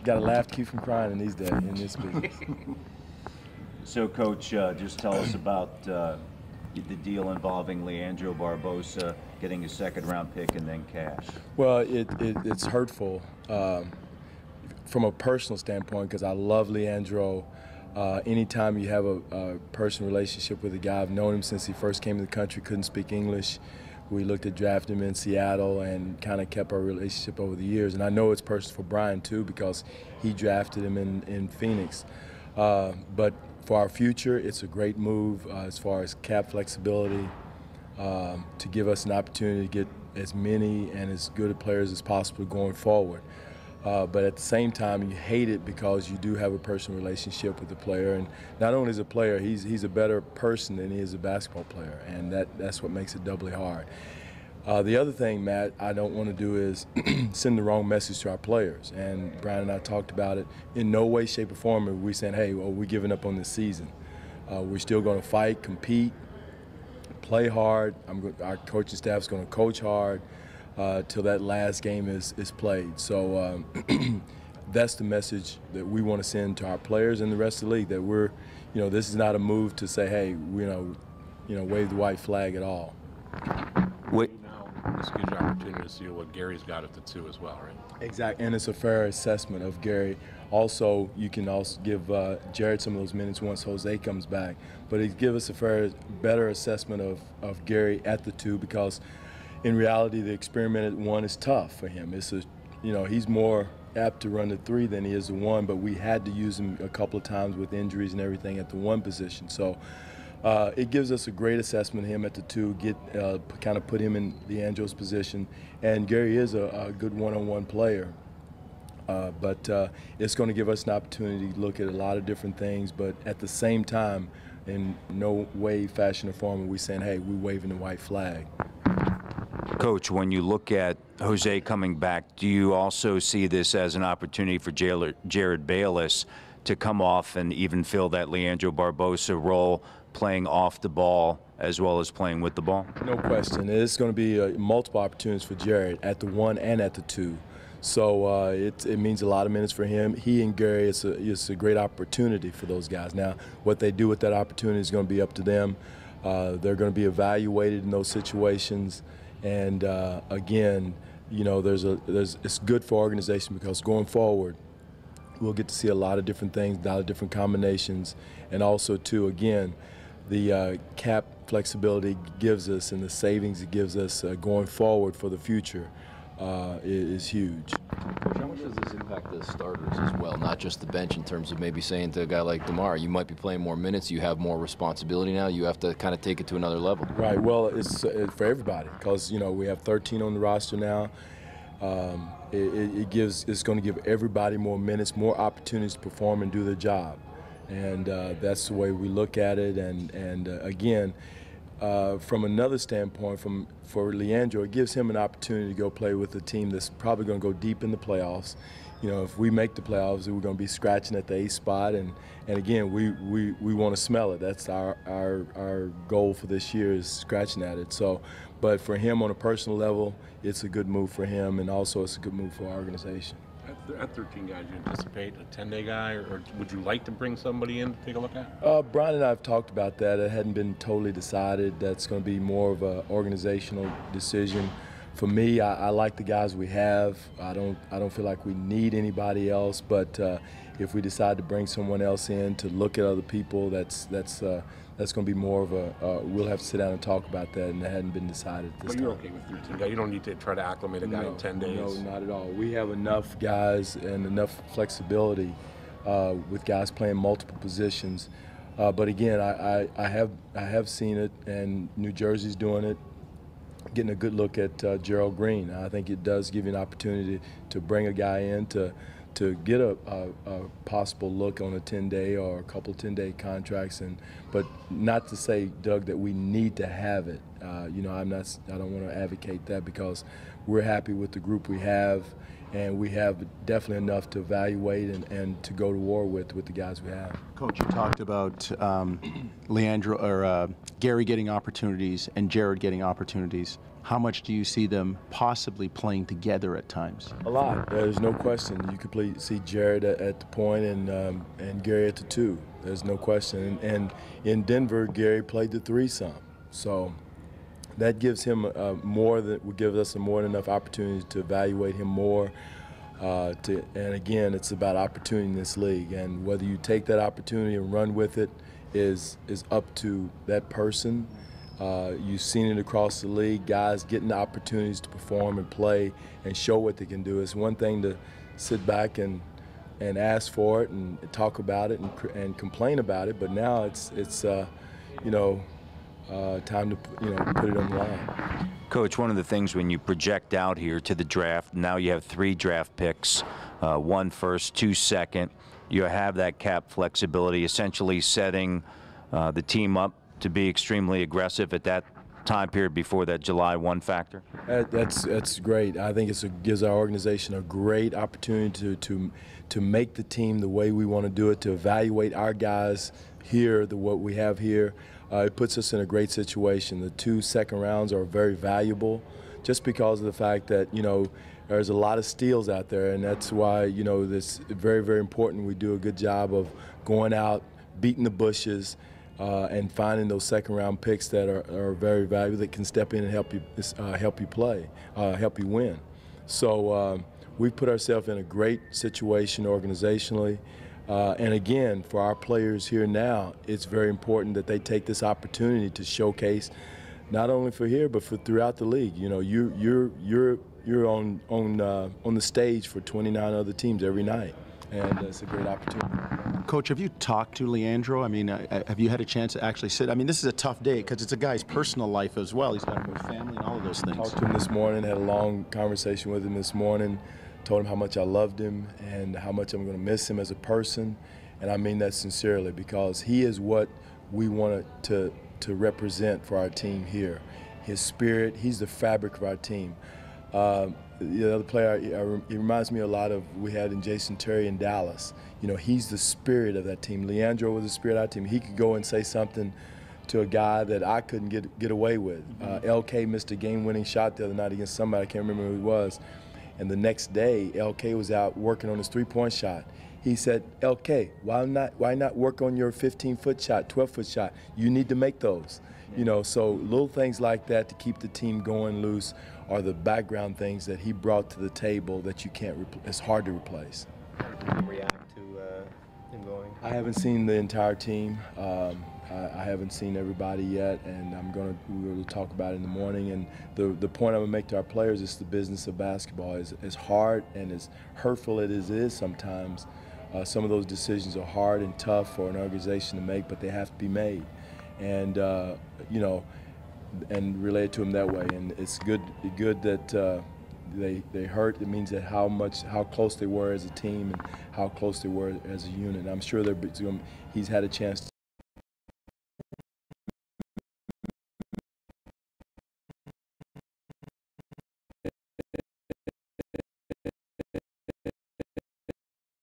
got to laugh to keep from crying in these days, in this business. So, Coach, just tell us about the deal involving Leandro Barbosa getting a second-round pick and then cash. Well, it's hurtful from a personal standpoint because I love Leandro. Anytime you have a personal relationship with a guy, I've known him since he first came to the country, couldn't speak English. We looked at drafting him in Seattle and kind of kept our relationship over the years. And I know it's personal for Brian, too, because he drafted him in Phoenix. But for our future, it's a great move as far as cap flexibility to give us an opportunity to get as many and as good a players as possible going forward. But at the same time, you hate it because you do have a personal relationship with the player. And not only is a player, he's a better person than he is a basketball player, and that's what makes it doubly hard. The other thing, Matt, I don't want to do is send the wrong message to our players. And Brian and I talked about it. In no way, shape, or form are we saying, hey, well, we're giving up on this season. We're still going to fight, compete, play hard. Our coaching staff is going to coach hard till that last game is played. So that's the message that we want to send to our players and the rest of the league, that we're, this is not a move to say, hey, wave the white flag at all. Wait. This gives you opportunity to see what Gary's got at the 2 as well, right? Exactly, and it's a fair assessment of Gary. Also, you can also give Jared some of those minutes once Jose comes back, but it gives us a better assessment of Gary at the 2 because in reality, the experiment at 1 is tough for him. It's he's more apt to run the 3 than he is the 1, but we had to use him a couple of times with injuries and everything at the 1 position. So it gives us a great assessment of him at the 2, kind of put him in Leandro's position. And Gary is a good one-on-one player. But it's going to give us an opportunity to look at a lot of different things, but at the same time, in no way, fashion, or form are we saying, hey, we're waving the white flag. Coach, when you look at Jose coming back, do you also see this as an opportunity for Jared Bayless to come off and even fill that Leandro Barbosa role, playing off the ball as well as playing with the ball? No question. It's going to be multiple opportunities for Jared at the 1 and at the 2. So it means a lot of minutes for him. He and Gary, it's a great opportunity for those guys. Now, what they do with that opportunity is going to be up to them. They're going to be evaluated in those situations. And again, it's good for organization because going forward, we'll get to see a lot of different things, a lot of different combinations, and also, too, again, the cap flexibility gives us and the savings it gives us going forward for the future is huge. Coach, how much does this impact the starters as well, not just the bench, in terms of maybe saying to a guy like DeMar, you might be playing more minutes, you have more responsibility now, you have to kind of take it to another level? Right. Well, it's for everybody because, we have 13 on the roster now. It's going to give everybody more minutes, more opportunities to perform and do their job. And that's the way we look at it. And again, from another standpoint, for Leandro, it gives him an opportunity to go play with a team that's probably going to go deep in the playoffs. If we make the playoffs, we're going to be scratching at the 8th spot. And again, we want to smell it. That's our goal for this year, is scratching at it. So, but for him on a personal level, it's a good move for him, and also it's a good move for our organization. At 13 guys, you anticipate a 10-day guy, or would you like to bring somebody in to take a look at? Brian and I have talked about that. It hadn't been totally decided. That's going to be more of an organizational decision. For me, I like the guys we have. I don't feel like we need anybody else. But if we decide to bring someone else in to look at other people, that's going to be more of a. We'll have to sit down and talk about that, and it hadn't been decided at this time. But you're okay with 13 guys? You don't need to try to acclimate a guy in 10 days? No, not at all. We have enough guys and enough flexibility with guys playing multiple positions. But again, I have seen it, and New Jersey's doing it. Getting a good look at Gerald Green. I think it does give you an opportunity to bring a guy in to get a possible look on a 10-day or a couple 10-day contracts, but not to say, Doug, that we need to have it. I don't want to advocate that because we're happy with the group we have, and we have definitely enough to evaluate and to go to war with the guys we have. Coach, you talked about Gary getting opportunities and Jared getting opportunities. how much do you see them possibly playing together at times? A lot. There's no question. You could see Jared at the point and Gary at the 2. There's no question. And in Denver, Gary played the 3 some. So that gives him would give us more than enough opportunity to evaluate him more. And again, it's about opportunity in this league, and whether you take that opportunity and run with it is up to that person. You've seen it across the league, guys getting the opportunities to perform and play and show what they can do. It's one thing to sit back and ask for it and talk about it and complain about it, but now it's time to put it on the line. Coach, one of the things when you project out here to the draft, now you have 3 draft picks, 1 first, 2 second. You have that cap flexibility, essentially setting the team up to be extremely aggressive at that time period before that July 1 factor? That's great. I think it gives our organization a great opportunity to make the team the way we want to do it, to evaluate our guys here, what we have here. It puts us in a great situation. The 2 second rounds are very valuable just because of the fact that, there's a lot of steals out there, and that's why, it's very, very important we do a good job of going out, beating the bushes, and finding those second-round picks that are very valuable, that can step in and help you play, help you win. So we've put ourselves in a great situation organizationally. And again, for our players here now, it's very important that they take this opportunity to showcase, not only for here but for throughout the league. You're on the stage for 29 other teams every night, and it's a great opportunity. Coach, have you talked to Leandro? I mean, have you had a chance to actually sit? I mean, this is a tough day because it's a guy's personal life as well. He's got a family and all of those things. Talked to him this morning, had a long conversation with him this morning, told him how much I loved him and how much I'm going to miss him as a person. And I mean that sincerely, because he is what we wanted to represent for our team here. His spirit, he's the fabric of our team. The other player, he reminds me a lot of we had in Jason Terry in Dallas. He's the spirit of that team. Leandro was the spirit of our team. He could go and say something to a guy that I couldn't get away with. LK missed a game-winning shot the other night against somebody, I can't remember who it was. And the next day, LK was out working on his 3-point shot. He said, LK, why not work on your 15-foot shot, 12-foot shot? You need to make those. So little things like that to keep the team going loose are the background things that he brought to the table that you can't it's hard to replace. How did you react to him going? I haven't seen the entire team. I haven't seen everybody yet, and we're going to talk about it in the morning. And the point I'm going to make to our players is the business of basketball. As hard and as hurtful it is sometimes, some of those decisions are hard and tough for an organization to make, but they have to be made. And and relate to them that way. And it's good that they hurt. It means that how close they were as a team and how close they were as a unit. And I'm sure he's had a chance